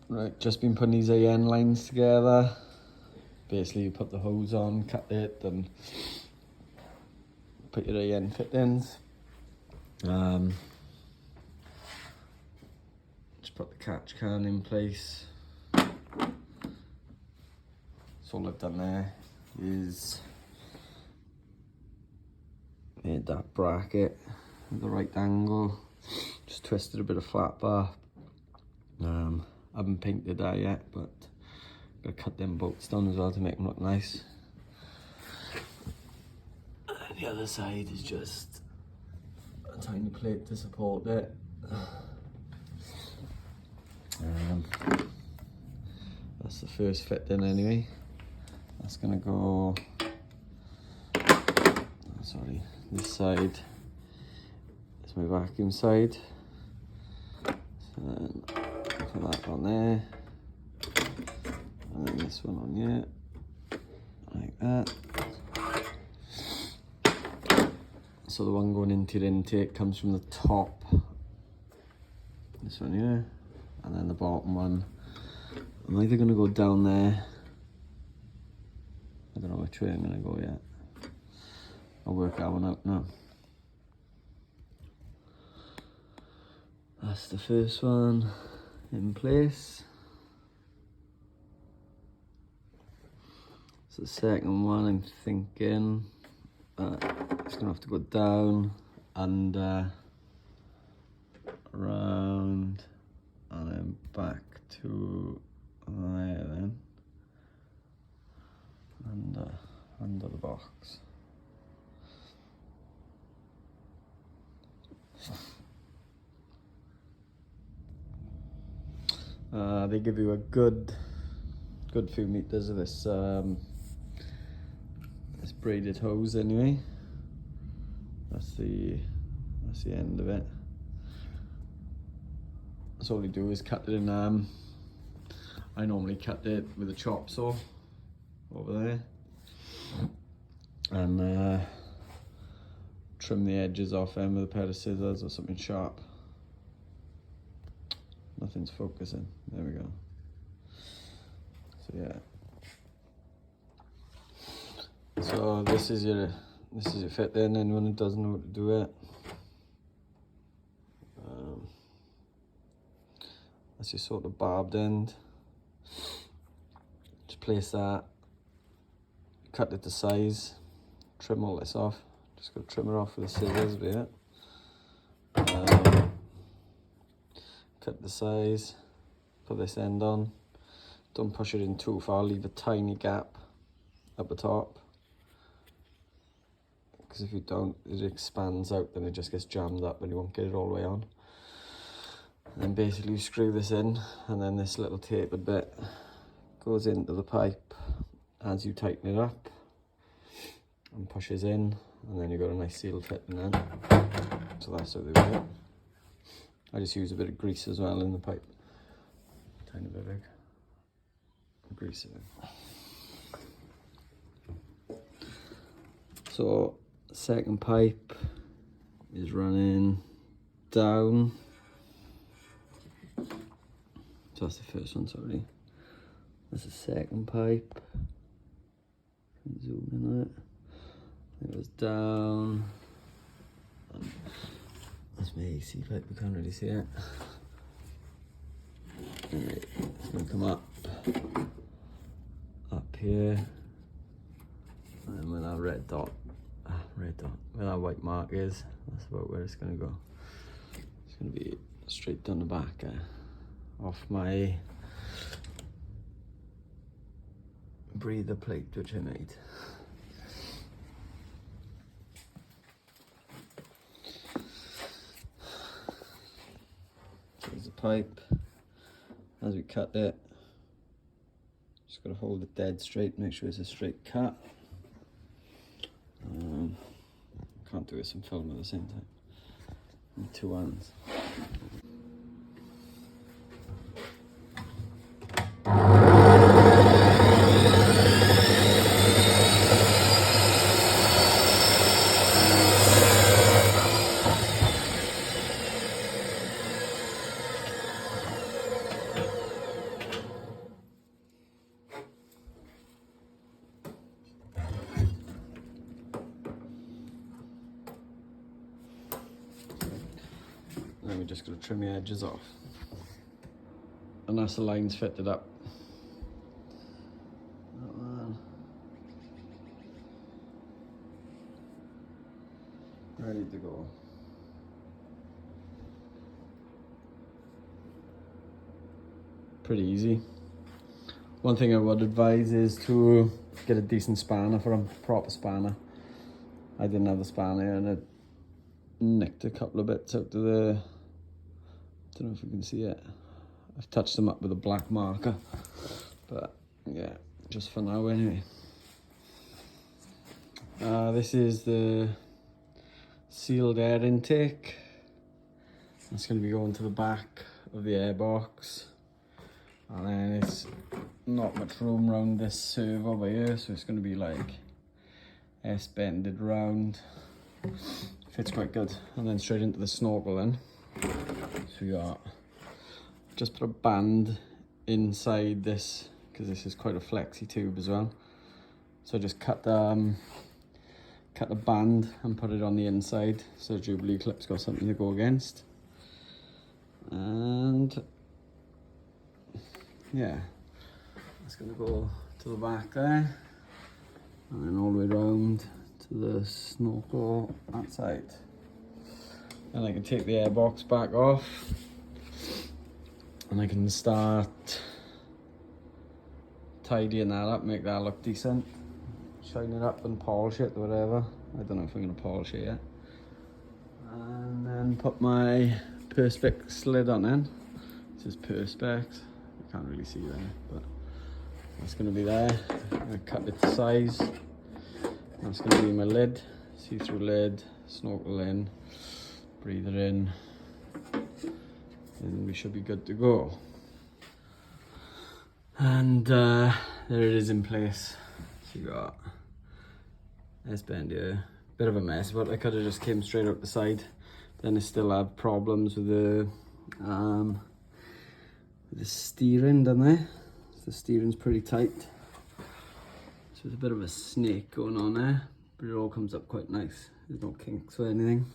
Right, just been putting these AN lines together. Basically, you put the hose on, cut it, and put your AN fittings. Just put the catch can in place. So all I've done there is made that bracket at the right angle. Just twisted a bit of flat bar. I haven't painted that yet, but gotta cut them bolts down as well to make them look nice. And the other side is just a tiny plate to support it. That's the first fitting anyway. That's gonna go, sorry, this side is my vacuum side. So then put that on there, and then this one on here, like that. So the one going into the intake comes from the top, this one here, and then the bottom one, I'm either going to go down there, I don't know which way I'm going to go yet, I'll work that one out now. That's the first one in place. So the second one, I'm thinking it's going to have to go down, under, around, and then back to there then, under the box. They give you a good few meters of this this braided hose anyway. That's the end of it. So all you do is cut it in. I normally cut it with a chop saw over there, and trim the edges off them with a pair of scissors or something sharp. Nothing's focusing. There we go. So yeah. So this is your fit in. Anyone who doesn't know how to do it. That's your sort of barbed end. Just place that. Cut it to size. Trim all this off. Just go trim it off with the scissors a bit. Cut the size, put this end on. Don't push it in too far, leave a tiny gap at the top. Because if you don't, it expands out, then it just gets jammed up and you won't get it all the way on. And then basically you screw this in, and then this little tapered bit goes into the pipe as you tighten it up and pushes in, and then you've got a nice seal fitting then. So that's how they work. I just use a bit of grease as well in the pipe. Tiny bit big. Grease it in. So, second pipe is running down. So that's the first one, sorry. That's the second pipe. Zoom in on it. It goes down. That's my AC pipe, we can't really see it. Right, it's going to come up here, and then where that where that white mark is, that's about where it's going to go. It's going to be straight down the back off my breather plate which I made. There's the pipe. As we cut it, just got to hold it dead straight, make sure it's a straight cut. Can't do this and film at the same time. And two hands. And then we're just going to trim the edges off. And that's the lines fitted up. That one. Ready to go. Pretty easy. One thing I would advise is to get a decent spanner for them, proper spanner. I didn't have the spanner and it nicked a couple of bits out of the, don't know if you can see it. I've touched them up with a black marker, but yeah, just for now anyway. This is the sealed air intake. That's going to be going to the back of the airbox. And then it's not much room around this servo over here, so it's going to be like S-bended round. Fits quite good. And then straight into the snorkel then. So we got, just put a band inside this, because this is quite a flexy tube as well. So just cut the band and put it on the inside, so the Jubilee clip's got something to go against. And yeah, it's going to go to the back there, and then all the way around to the snorkel that side. And I can take the airbox back off, and I can start tidying that up, make that look decent, shine it up and polish it or whatever. I don't know if I'm going to polish it yet. And then put my Perspex lid on in. This is Perspex. Can't really see there, but that's going to be there. I'm going to cut it to size. That's going to be my lid, see-through lid, snorkel in, breather in, and we should be good to go. And there it is in place. So you got S-bend here, bit of a mess, but I could have just came straight up the side. Then I still have problems with the steering, don't they? The steering's pretty tight, so there's a bit of a snake going on there, but it all comes up quite nice. There's no kinks or anything.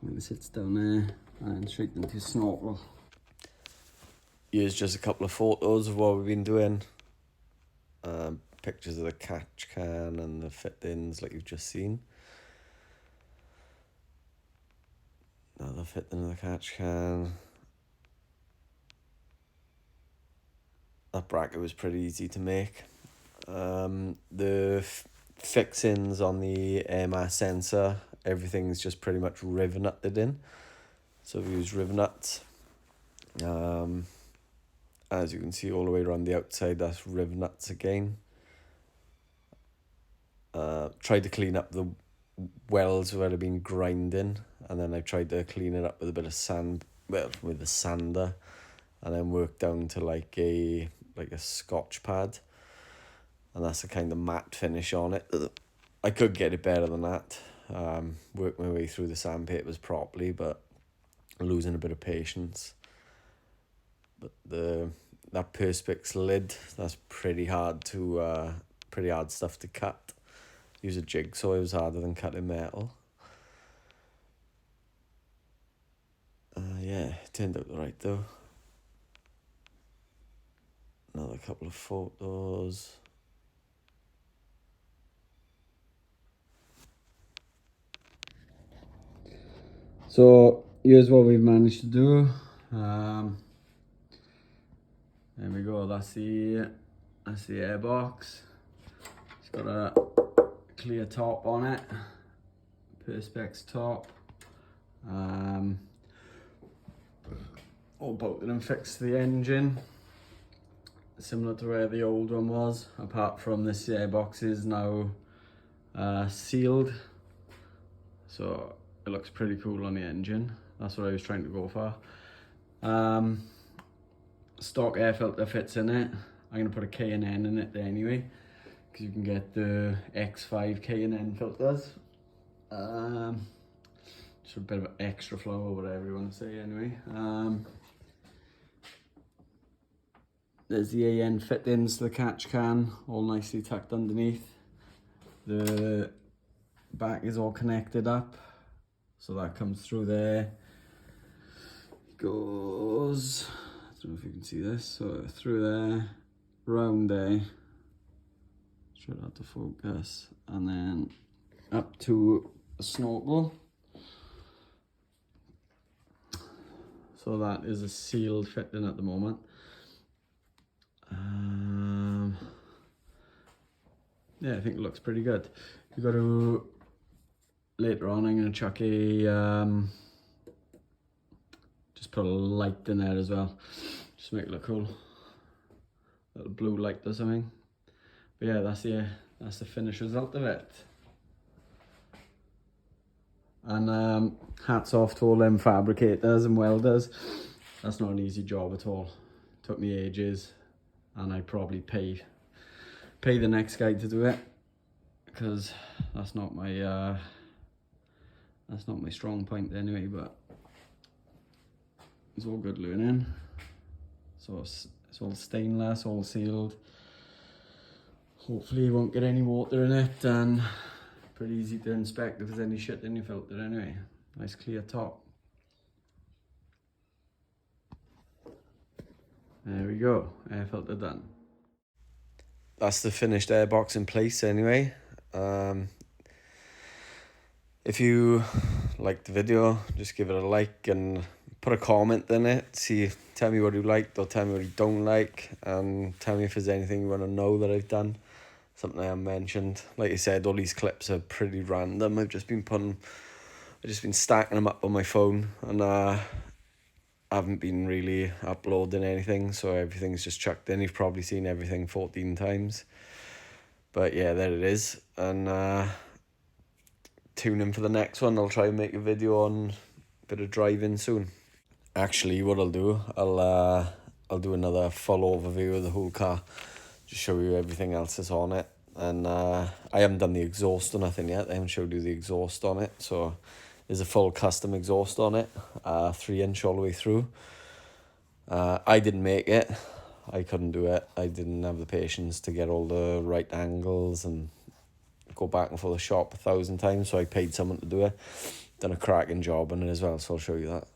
And it sits down there and straight into snorkel. Here's just a couple of photos of what we've been doing. Pictures of the catch can and the fittings like you've just seen. Another fitting of the catch can. That bracket was pretty easy to make. The fixings on the air mass sensor, everything's just pretty much rivet nutted in. So we use rivet nuts. As you can see all the way around the outside, that's rivet nuts again. Tried to clean up the welds where I've been grinding, and then I tried to clean it up with a bit of sand, well, with a sander, and then work down to like a Scotch pad, and that's the kind of matte finish on it. I could get it better than that. Work my way through the sandpapers properly, but I'm losing a bit of patience. But that Perspex lid, that's pretty hard stuff to cut. Use a jigsaw, it was harder than cutting metal. Yeah, it turned out right though. Another couple of photos. So here's what we've managed to do. There we go. That's the airbox. It's got a clear top on it, Perspex top. All bolted and fixed to the engine, similar to where the old one was, apart from this airbox is now sealed, so it looks pretty cool on the engine. That's what I was trying to go for. Stock air filter fits in it. I'm going to put a K&N in it anyway, because you can get the X5 K&N filters. Just a bit of extra flow or whatever you want to say anyway. There's the AN fittings to the catch can, all nicely tucked underneath. The back is all connected up, so that comes through there. goes, I don't know if you can see this, so through there, round there, straight out to focus, and then up to a snorkel. So that is a sealed fitting at the moment. Yeah, I think it looks pretty good. You got to, later on I'm going to chuck a, just put a light in there as well, just make it look cool. A little blue light or something. But yeah, that's the finished result of it. And hats off to all them fabricators and welders. That's not an easy job at all. Took me ages, and I'd probably pay the next guy to do it, because that's not my strong point anyway. But it's all good learning. So it's all stainless, all sealed. Hopefully you won't get any water in it, and pretty easy to inspect if there's any shit in your filter anyway. Nice clear top. There we go, air filter done. That's the finished air box in place anyway. If you liked the video, just give it a like and put a comment in it. Tell me what you liked or tell me what you don't like, and tell me if there's anything you want to know that I've done, something I haven't mentioned. Like I said, all these clips are pretty random. I've just been stacking them up on my phone, and I haven't been really uploading anything, so everything's just chucked in. You've probably seen everything 14 times. But yeah, there it is. And tune in for the next one. I'll try and make a video on a bit of driving soon. Actually, what I'll do, I'll do another full overview of the whole car, just show you everything else that's on it. And I haven't done the exhaust or nothing yet. I haven't showed you the exhaust on it. So there's a full custom exhaust on it, 3-inch all the way through. I didn't make it. I couldn't do it. I didn't have the patience to get all the right angles and go back and forth the shop 1,000 times, so I paid someone to do it. Done a cracking job on it as well, so I'll show you that.